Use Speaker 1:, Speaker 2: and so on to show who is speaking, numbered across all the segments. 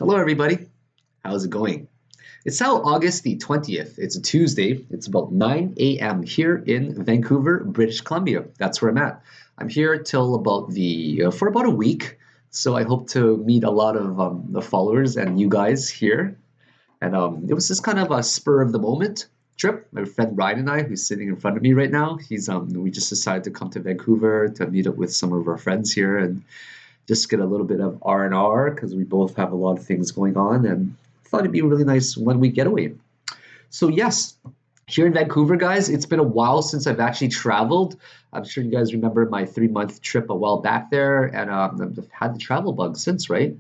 Speaker 1: Hello, everybody. How's it going? It's now August the 20th. It's a Tuesday. It's about 9 a.m. here in Vancouver, British Columbia. That's where I'm at. I'm here till about for about a week. So I hope to meet a lot of the followers and you guys here. And it was just kind of a spur of the moment trip. My friend Ryan and I, who's sitting in front of me right now, we just decided to come to Vancouver to meet up with some of our friends here and just get a little bit of R&R because we both have a lot of things going on and thought it'd be a really nice 1 week getaway. So yes, here in Vancouver, guys, it's been a while since I've actually traveled. I'm sure you guys remember my 3-month trip a while back there, and I've had the travel bug since, right?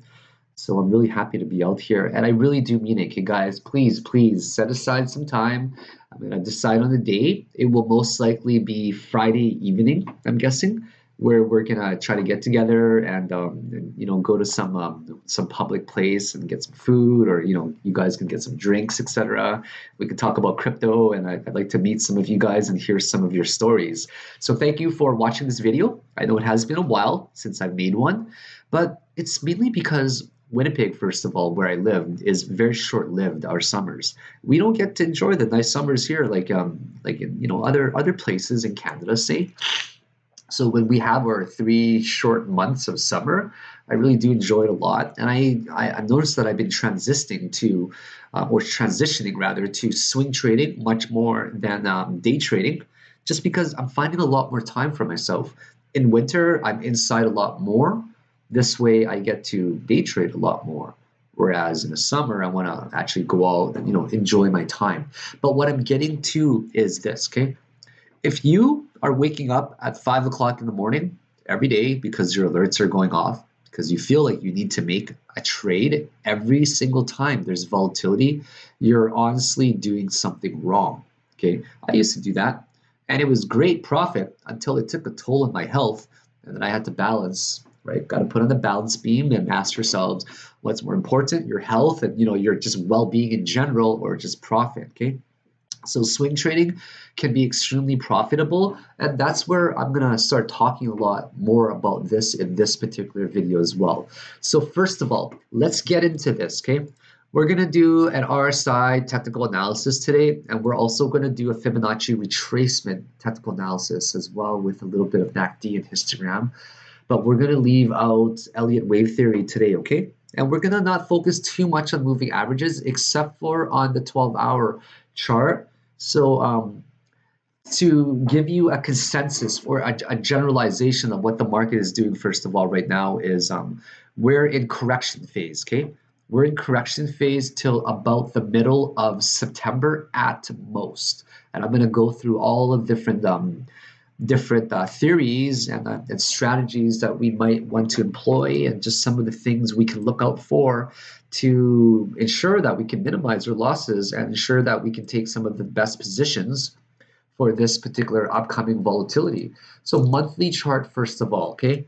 Speaker 1: So I'm really happy to be out here, and I really do mean it. Okay, guys, please set aside some time. I'm gonna decide on the date. It will most likely be Friday evening, I'm guessing, where we're gonna try to get together and go to some public place and get some food, or you guys can get some drinks, etc. We could talk about crypto, and I'd like to meet some of you guys and hear some of your stories. So thank you for watching this video. I know it has been a while since I've made one, but it's mainly because Winnipeg, first of all, where I live, is very short-lived. Our summers, we don't get to enjoy the nice summers here, like in other places in Canada, say. So when we have our 3 short months of summer, I really do enjoy it a lot. And I've noticed that I've been transitioning rather, to swing trading much more than day trading, just because I'm finding a lot more time for myself. In winter, I'm inside a lot more. This way I get to day trade a lot more. Whereas in the summer, I want to actually go out and, enjoy my time. But what I'm getting to is this, okay? If you are waking up at 5 o'clock in the morning every day because your alerts are going off, because you feel like you need to make a trade every single time there's volatility, you're honestly doing something wrong. Okay, I used to do that, and it was great profit until it took a toll on my health, and then I had to balance. Right, got to put on the balance beam and ask yourselves what's more important: your health and your just well-being in general, or just profit. Okay. So swing trading can be extremely profitable, and that's where I'm going to start talking a lot more about this in this particular video as well. So first of all, let's get into this, okay? We're going to do an RSI technical analysis today, and we're also going to do a Fibonacci retracement technical analysis as well, with a little bit of MACD and histogram. But we're going to leave out Elliott wave theory today, okay? And we're going to not focus too much on moving averages, except for on the 12-hour chart. So to give you a consensus or a generalization of what the market is doing, first of all, right now is we're in correction phase, okay? We're in correction phase till about the middle of September at most. And I'm going to go through all of different theories and strategies that we might want to employ, and just some of the things we can look out for to ensure that we can minimize our losses and ensure that we can take some of the best positions for this particular upcoming volatility. So monthly chart, first of all, okay?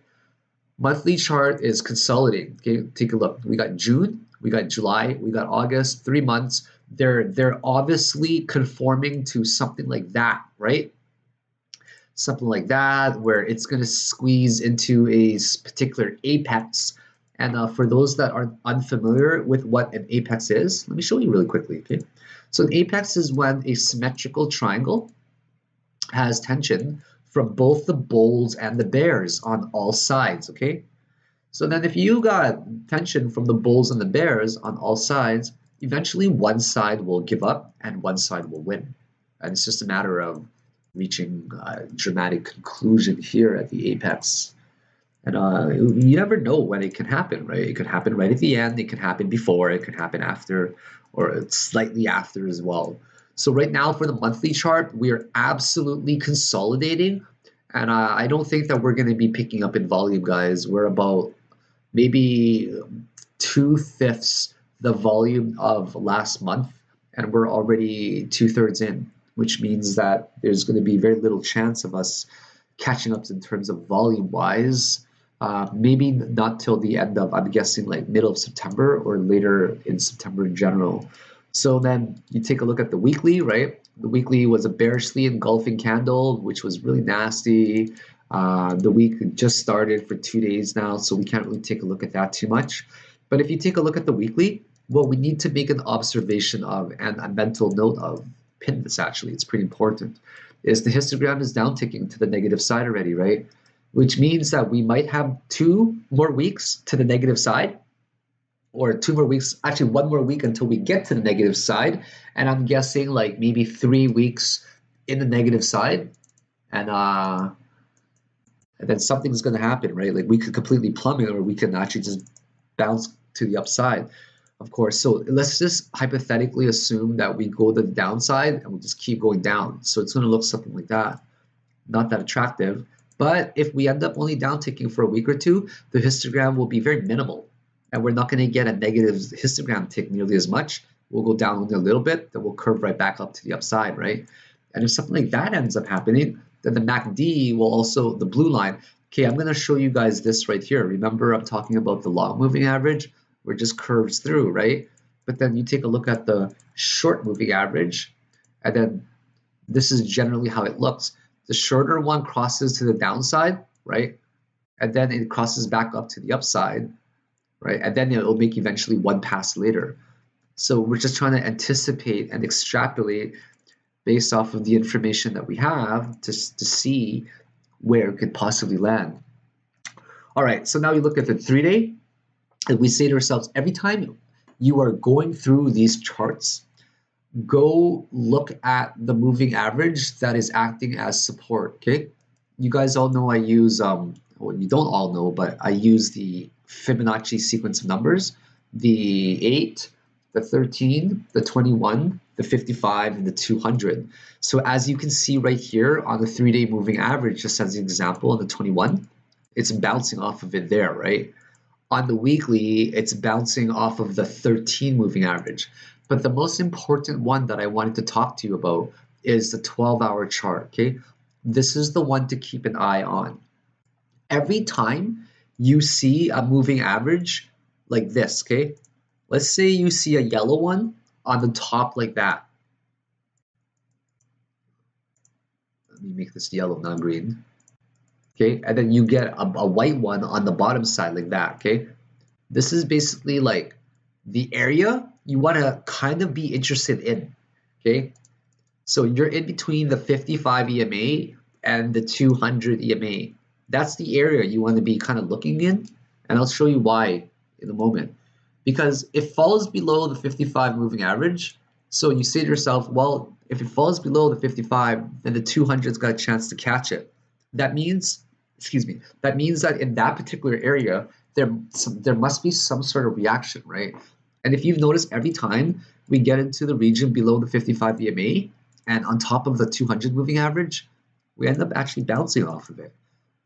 Speaker 1: Monthly chart is consolidating, okay? Take a look. We got June, we got July, we got August, 3 months. They're obviously conforming to something like that, right? Something like that, where it's going to squeeze into a particular apex. And for those that are unfamiliar with what an apex is, let me show you really quickly, okay? So an apex is when a symmetrical triangle has tension from both the bulls and the bears on all sides, okay? So then if you got tension from the bulls and the bears on all sides, eventually one side will give up and one side will win. And it's just a matter of reaching a dramatic conclusion here at the apex. And you never know when it can happen, right? It could happen right at the end, it could happen before, it could happen after, or slightly after as well. So right now for the monthly chart, we are absolutely consolidating, and I don't think that we're going to be picking up in volume, guys. We're about maybe 2/5 the volume of last month, and we're already 2/3 in, which means that there's going to be very little chance of us catching up in terms of volume-wise. Maybe not till the end of, I'm guessing, like middle of September or later in September in general. So then you take a look at the weekly, right? The weekly was a bearishly engulfing candle, which was really nasty. The week just started for 2 days now, so we can't really take a look at that too much. But if you take a look at the weekly, what we need to make an observation of and a mental note of, pin this actually, it's pretty important, is the histogram is down ticking to the negative side already, right? Which means that we might have 2 more weeks to the negative side, or 2 more weeks, actually 1 more week until we get to the negative side. And I'm guessing like maybe 3 weeks in the negative side. And then something's going to happen, right? Like we could completely plummet, or we can actually just bounce to the upside, of course. So let's just hypothetically assume that we go to the downside and we just keep going down. So it's going to look something like that. Not that attractive. But if we end up only down ticking for a week or two, the histogram will be very minimal. And we're not going to get a negative histogram tick nearly as much. We'll go down only a little bit, then we'll curve right back up to the upside, right? And if something like that ends up happening, then the MACD will also, the blue line, okay, I'm going to show you guys this right here. Remember, I'm talking about the long moving average, where it just curves through, right? But then you take a look at the short moving average, and then this is generally how it looks. The shorter one crosses to the downside, right? And then it crosses back up to the upside, right? And then it'll make eventually one pass later. So we're just trying to anticipate and extrapolate based off of the information that we have to see where it could possibly land. All right, so now we look at the 3-day, and we say to ourselves, every time you are going through these charts, go look at the moving average that is acting as support, okay? You guys all know I use, well, you don't all know, but I use the Fibonacci sequence of numbers, the 8, the 13, the 21, the 55, and the 200. So as you can see right here on the 3-day moving average, just as an example, on the 21, it's bouncing off of it there, right? On the weekly, it's bouncing off of the 13 moving average. But the most important one that I wanted to talk to you about is the 12-hour chart, okay? This is the one to keep an eye on. Every time you see a moving average like this, okay? Let's say you see a yellow one on the top like that. Let me make this yellow, not green. Okay, and then you get a white one on the bottom side like that, okay? This is basically like the area you want to kind of be interested in, okay? So you're in between the 55 EMA and the 200 EMA. That's the area you want to be kind of looking in, and I'll show you why in a moment. Because it falls below the 55 moving average, so you say to yourself, well, if it falls below the 55, then the 200's got a chance to catch it. That means, that means that in that particular area, there must be some sort of reaction, right? And if you've noticed, every time we get into the region below the 55 EMA and on top of the 200 moving average, we end up actually bouncing off of it.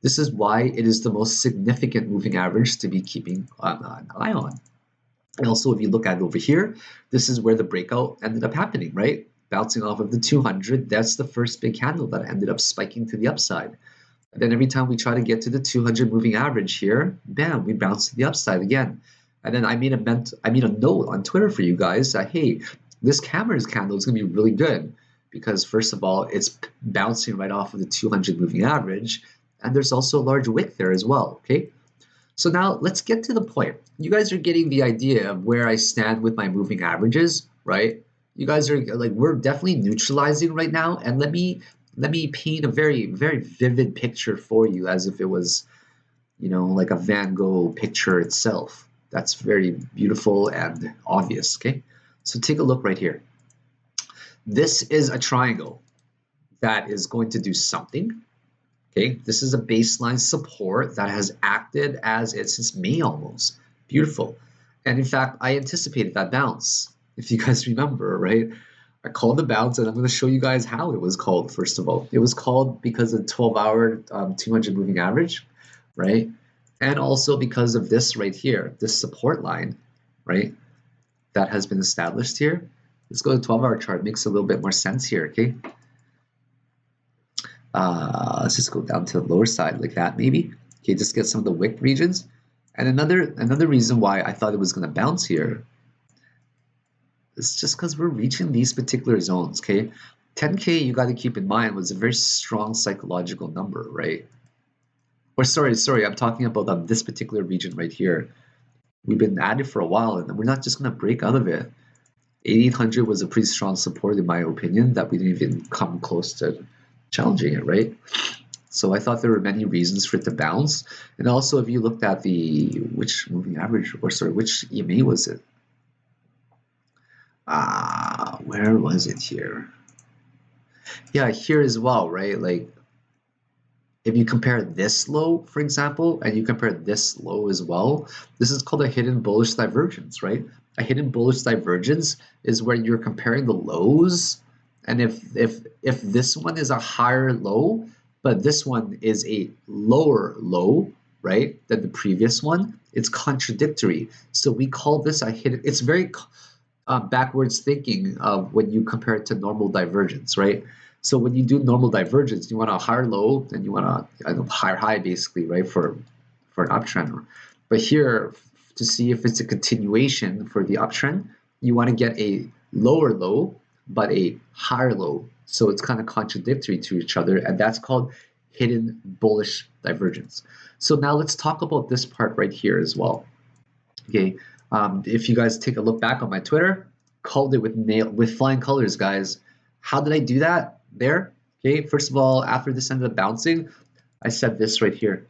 Speaker 1: This is why it is the most significant moving average to be keeping an eye on. And also, if you look at it over here, this is where the breakout ended up happening, right? Bouncing off of the 200, that's the first big candle that ended up spiking to the upside. And then every time we try to get to the 200 moving average here, bam, we bounce to the upside again. And then I made a note on Twitter for you guys that, hey, this Cameron's candle is going to be really good because, first of all, it's bouncing right off of the 200 moving average, and there's also a large wick there as well, okay? So now let's get to the point. You guys are getting the idea of where I stand with my moving averages, right? You guys are like, we're definitely neutralizing right now, and let me paint a very, very vivid picture for you as if it was, you know, like a Van Gogh picture itself. That's very beautiful and obvious, okay? So take a look right here. This is a triangle that is going to do something, okay? This is a baseline support that has acted as it since May almost. Beautiful. And in fact, I anticipated that bounce. If you guys remember, right? I called the bounce, and I'm going to show you guys how it was called, first of all. It was called because of 12-hour 200 moving average, right? And also because of this right here, this support line, right? That has been established here. Let's go to the 12-hour chart. It makes a little bit more sense here, okay? Let's just go down to the lower side like that, maybe. Okay, just get some of the wick regions. And another reason why I thought it was going to bounce here is just because we're reaching these particular zones, okay? 10K, you got to keep in mind, was a very strong psychological number, right? Or sorry, I'm talking about this particular region right here. We've been at it for a while, and we're not just going to break out of it. 8800 was a pretty strong support, in my opinion, that we didn't even come close to challenging it, right? So I thought there were many reasons for it to bounce. And also, if you looked at which moving average, or sorry, which EMA was it? Where was it here? Yeah, here as well, right? Like, if you compare this low, for example, and you compare this low as well, this is called a hidden bullish divergence, right? A hidden bullish divergence is where you're comparing the lows, and if this one is a higher low, but this one is a lower low, right, than the previous one, it's contradictory. So we call this a hidden. It's very backwards thinking of when you compare it to normal divergence, right? So when you do normal divergence, you want a higher low and you want a higher high, basically, right, for an uptrend. But here, to see if it's a continuation for the uptrend, you want to get a lower low but a higher low. So it's kind of contradictory to each other, and that's called hidden bullish divergence. So now let's talk about this part right here as well. Okay, if you guys take a look back on my Twitter, called it with flying colors, guys. How did I do that? There, okay, first of all, after this ended up bouncing, I said this right here.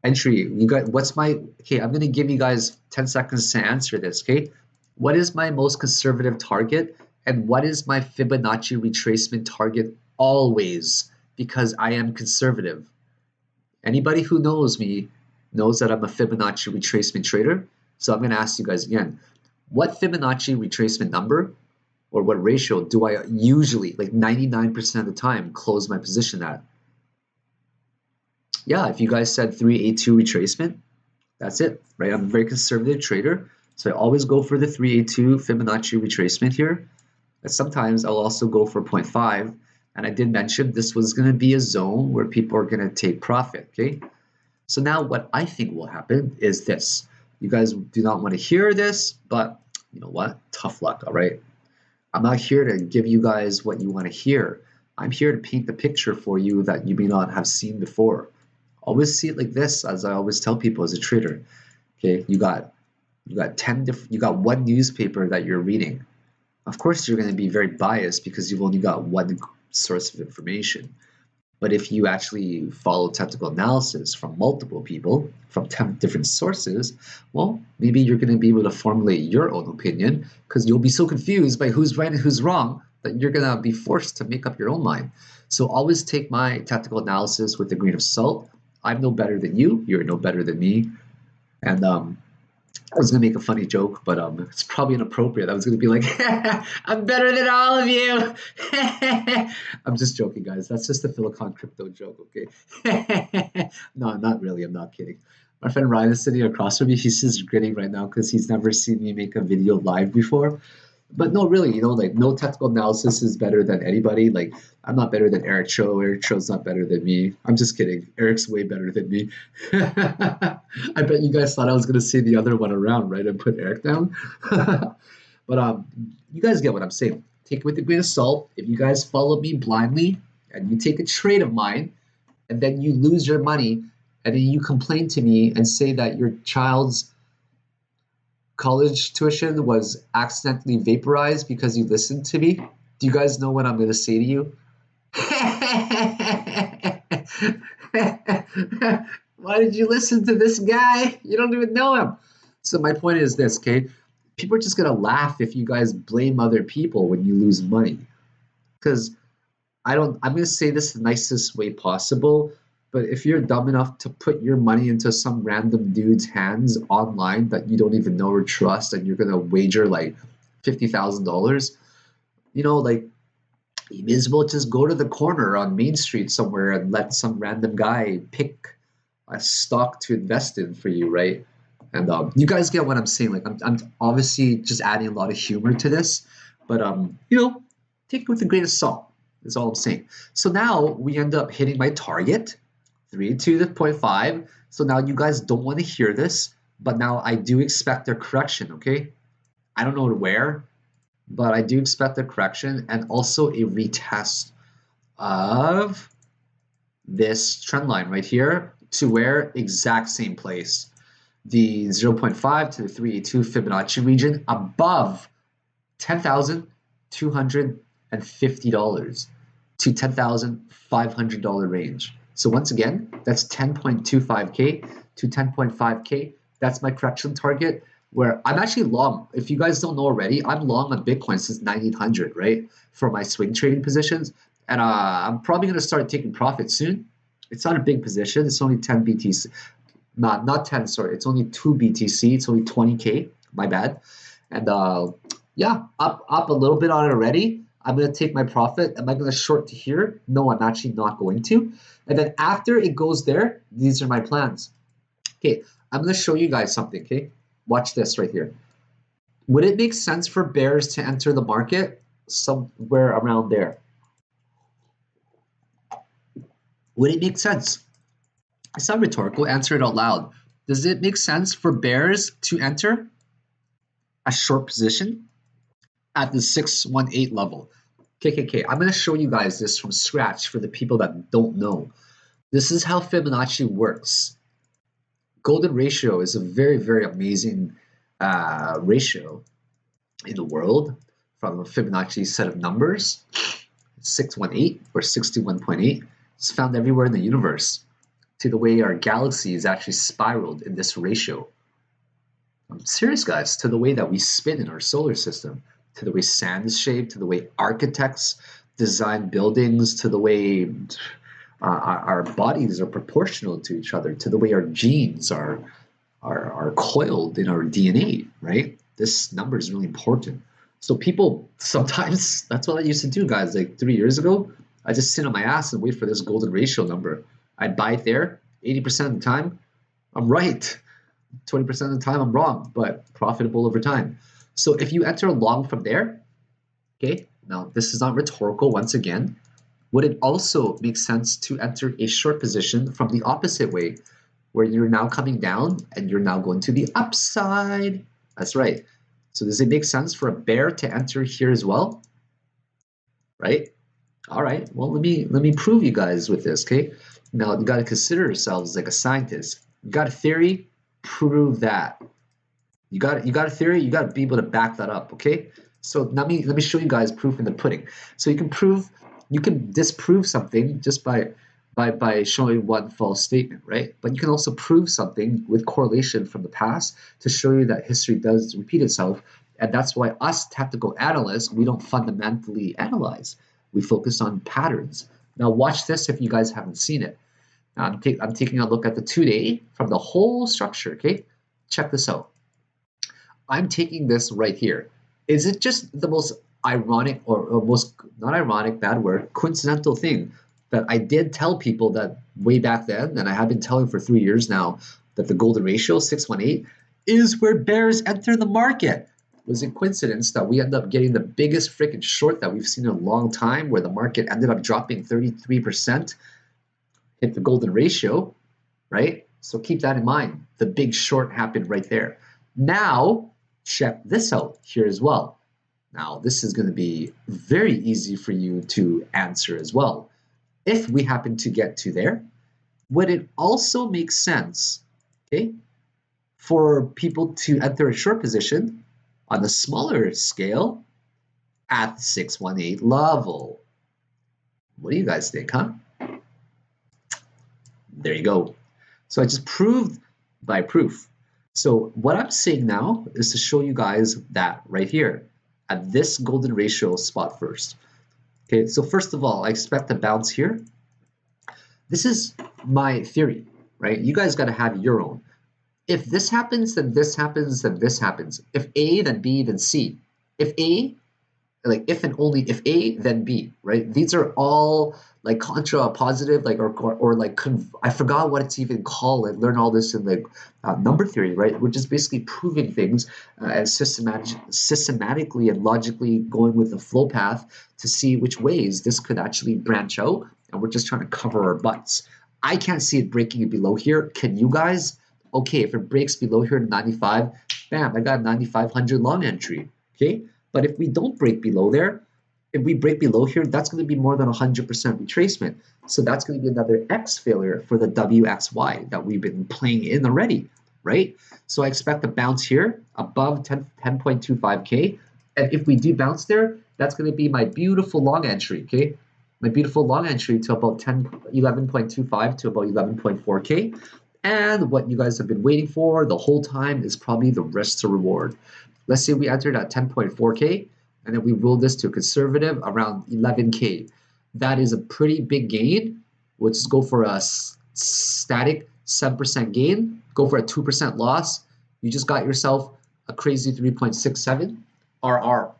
Speaker 1: Entry, you got, okay, I'm going to give you guys 10 seconds to answer this, okay? What is my most conservative target, and what is my Fibonacci retracement target always? Because I am conservative. Anybody who knows me knows that I'm a Fibonacci retracement trader. So I'm going to ask you guys again, what Fibonacci retracement number or what ratio do I usually, like 99% of the time, close my position at? Yeah, if you guys said 382 retracement, that's it, right? I'm a very conservative trader, so I always go for the 382 Fibonacci retracement here. But sometimes I'll also go for 0.5, and I did mention this was going to be a zone where people are going to take profit, okay? So now what I think will happen is this. You guys do not want to hear this, but you know what? Tough luck, all right? I'm not here to give you guys what you want to hear. I'm here to paint the picture for you that you may not have seen before. Always see it like this, as I always tell people as a trader. Okay, you got one newspaper that you're reading. Of course, you're going to be very biased because you've only got one source of information. But if you actually follow technical analysis from multiple people, from 10 different sources, well, maybe you're going to be able to formulate your own opinion because you'll be so confused by who's right and who's wrong that you're going to be forced to make up your own mind. So always take my technical analysis with a grain of salt. I'm no better than you. You're no better than me. And I was going to make a funny joke, but it's probably inappropriate. I was going to be like, I'm better than all of you. I'm just joking, guys. That's just a Silicon crypto joke, okay? No, not really. I'm not kidding. My friend Ryan is sitting across from me. He's just grinning right now because he's never seen me make a video live before. But no, really, you know, like no technical analysis is better than anybody. Like I'm not better than Eric Cho. Eric Cho's not better than me. I'm just kidding. Eric's way better than me. I bet you guys thought I was gonna say the other one around, right, and put Eric down. But you guys get what I'm saying. Take it with a grain of salt. If you guys follow me blindly and you take a trade of mine, and then you lose your money, and then you complain to me and say that your child's college tuition was accidentally vaporized because you listened to me. Do you guys know what I'm going to say to you? Why did you listen to this guy? You don't even know him. So my point is this, okay? People are just going to laugh if you guys blame other people when you lose money. Because I'm going to say this the nicest way possible. But if you're dumb enough to put your money into some random dude's hands online that you don't even know or trust, and you're gonna wager like $50,000, you know, like you may as well just go to the corner on Main Street somewhere and let some random guy pick a stock to invest in for you, right? And you guys get what I'm saying. Like I'm obviously just adding a lot of humor to this, but you know, take it with a grain of salt. That's all I'm saying. So now we end up hitting my target. 3 to the 0.5. So now you guys don't want to hear this, but now I do expect a correction, okay? I don't know where, but I do expect a correction and also a retest of this trend line right here to where exact same place. the 0.5 to the 382 Fibonacci region above $10,250 to $10,500 range. So once again, that's 10.25K to 10.5K. That's my correction target, where I'm actually long. If you guys don't know already, I'm long on Bitcoin since 1900, right? For my swing trading positions. And I'm probably going to start taking profit soon. It's not a big position. It's only 10 BTC. Not 10, sorry. It's only 2 BTC. It's only 20K. My bad. And yeah, up a little bit on it already. I'm going to take my profit. Am I going to short to here? No, I'm actually not going to. And then after it goes there, these are my plans. Okay, I'm going to show you guys something, okay? Watch this right here. Would it make sense for bears to enter the market somewhere around there? Would it make sense? It's not rhetorical. Answer it out loud. Does it make sense for bears to enter a short position at the 618 level? Okay. I'm going to show you guys this from scratch for the people that don't know. This is how Fibonacci works. Golden ratio is a very, very amazing ratio in the world from a Fibonacci set of numbers. 618 or 61.8. It's found everywhere in the universe, to the way our galaxy is actually spiraled in this ratio. I'm serious, guys, to the way that we spin in our solar system, to the way sand is shaped, to the way architects design buildings, to the way our bodies are proportional to each other, to the way our genes are coiled in our DNA, right? This number is really important. So people sometimes, that's what I used to do, guys. Like 3 years ago, I just sit on my ass and wait for this golden ratio number. I'd buy it there. 80% of the time, I'm right. 20% of the time, I'm wrong, but profitable over time. So if you enter long from there, okay, now this is not rhetorical once again. Would it also make sense to enter a short position from the opposite way, where you're now coming down and you're now going to the upside? That's right. So does it make sense for a bear to enter here as well? Right? All right. Well, let me prove you guys with this, okay? Now you got to consider yourselves like a scientist. You got a theory, prove that. You got a theory, you got to be able to back that up, okay? So let me show you guys proof in the pudding. So you can disprove something just by showing one false statement, right? But you can also prove something with correlation from the past to show you that history does repeat itself. And that's why us technical analysts, we don't fundamentally analyze. We focus on patterns. Now watch this if you guys haven't seen it. I'm taking a look at the 2-day from the whole structure, okay? Check this out. I'm taking this right here. Is it just the most ironic or most, not ironic, bad word, coincidental thing that I did tell people that way back then, and I have been telling for 3 years now, that the golden ratio, 618, is where bears enter the market? Was it coincidence that we end up getting the biggest freaking short that we've seen in a long time, where the market ended up dropping 33%, hit the golden ratio, right? So keep that in mind. The big short happened right there. Now, check this out here as well. Now, this is going to be very easy for you to answer as well. If we happen to get to there, would it also make sense, okay, for people to enter a short position on a smaller scale at the 618 level? What do you guys think, huh? There you go. So I just proved by proof. So what I'm saying now is to show you guys that right here at this golden ratio spot first. Okay, so first of all, I expect a bounce here. This is my theory, right? You guys got to have your own. If this happens, then this happens, then this happens. If A, then B, then C. If A, like if and only if A, then B, right? These are all like contra positive, like or like I forgot what it's even called. I learned all this in like number theory, right? Which is basically proving things and systematically and logically going with the flow path to see which ways this could actually branch out. And we're just trying to cover our butts. I can't see it breaking it below here. Can you guys? Okay, if it breaks below here to 95, bam, I got 9,500 long entry. Okay. But if we don't break below there, if we break below here, that's going to be more than 100% retracement. So that's going to be another X failure for the WXY that we've been playing in already, right? So I expect a bounce here above 10.25K. And if we do bounce there, that's going to be my beautiful long entry, okay? My beautiful long entry to about 11.25 to about 11.4K. And what you guys have been waiting for the whole time is probably the risk to reward. Let's say we entered at 10.4K and then we roll this to a conservative around 11K. That is a pretty big gain. We'll just go for a static 7% gain, go for a 2% loss. You just got yourself a crazy 3.67 RR.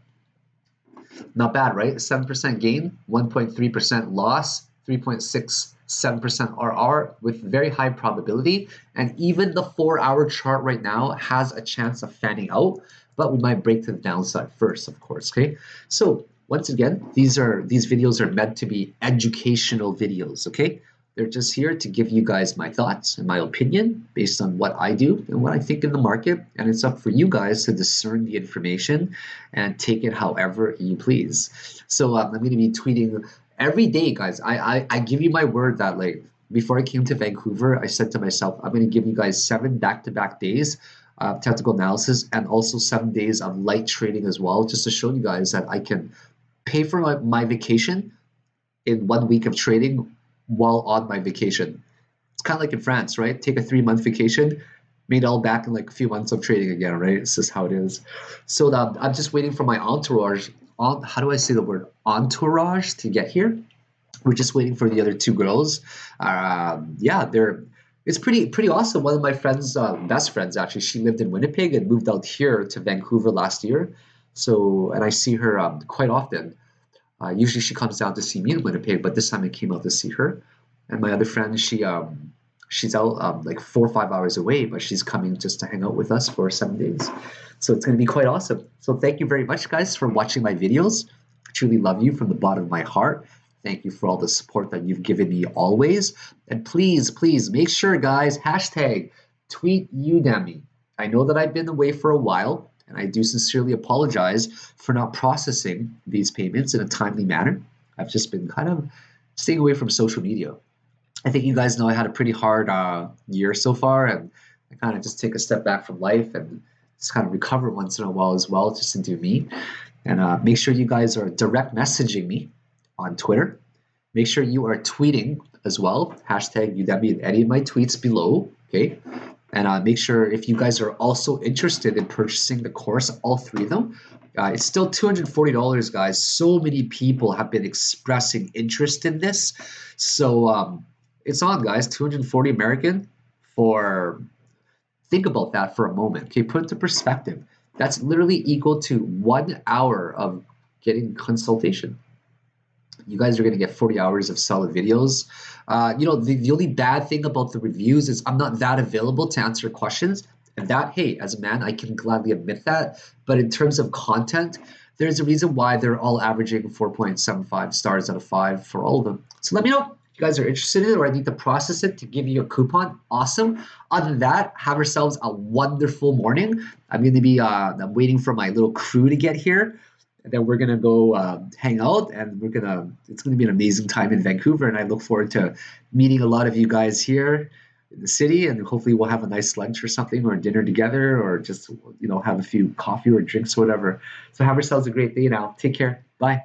Speaker 1: Not bad, right? 7% gain, 1.3% loss, 3.67% RR with very high probability. And even the 4-hour chart right now has a chance of fanning out, but we might break to the downside first, of course, okay? So once again, these videos are meant to be educational videos, okay? They're just here to give you guys my thoughts and my opinion based on what I do and what I think in the market. And it's up for you guys to discern the information and take it however you please. So I'm going to be tweeting every day, guys. I give you my word that like before I came to Vancouver, I said to myself, I'm going to give you guys 7 back-to-back days of technical analysis and also 7 days of light trading as well, just to show you guys that I can pay for my vacation in 1 week of trading while on my vacation. It's kind of like in France, right? Take a 3-month vacation, made all back in like a few months of trading again, right? It's just how it is. So I'm just waiting for my entourage. How do I say the word? Entourage to get here. We're just waiting for the other 2 girls. Yeah, it's pretty awesome. One of my friends, best friends actually, she lived in Winnipeg and moved out here to Vancouver last year. So, and I see her quite often. Usually she comes down to see me in Winnipeg, but this time I came out to see her. And my other friend, she's out like 4 or 5 hours away, but she's coming just to hang out with us for 7 days. So it's going to be quite awesome. So thank you very much, guys, for watching my videos. I truly love you from the bottom of my heart. Thank you for all the support that you've given me always. And please, please make sure, guys, hashtag tweet Udemy. I know that I've been away for a while, and I do sincerely apologize for not processing these payments in a timely manner. I've just been kind of staying away from social media. I think you guys know I had a pretty hard year so far, and I kind of just take a step back from life and just kind of recover once in a while as well, just to do me. And make sure you guys are direct messaging me on Twitter. Make sure you are tweeting as well, hashtag Udemy in any of my tweets below, okay? And make sure if you guys are also interested in purchasing the course, all 3 of them, it's still $240, guys. So many people have been expressing interest in this. So it's on, guys, 240 American for, think about that for a moment, okay? Put it into perspective. That's literally equal to 1 hour of getting consultation. You guys are going to get 40 hours of solid videos. The only bad thing about the reviews is I'm not that available to answer questions. And that, hey, as a man, I can gladly admit that. But in terms of content, there's a reason why they're all averaging 4.75 stars out of 5 for all of them. So let me know if you guys are interested in it or I need to process it to give you a coupon. Awesome. Other than that, have yourselves a wonderful morning. I'm going to be I'm waiting for my little crew to get here. And then we're gonna go hang out, and it's gonna be an amazing time in Vancouver. And I look forward to meeting a lot of you guys here in the city, and hopefully we'll have a nice lunch or something, or dinner together, or just have a few coffee or drinks or whatever. So have yourselves a great day now. Take care. Bye.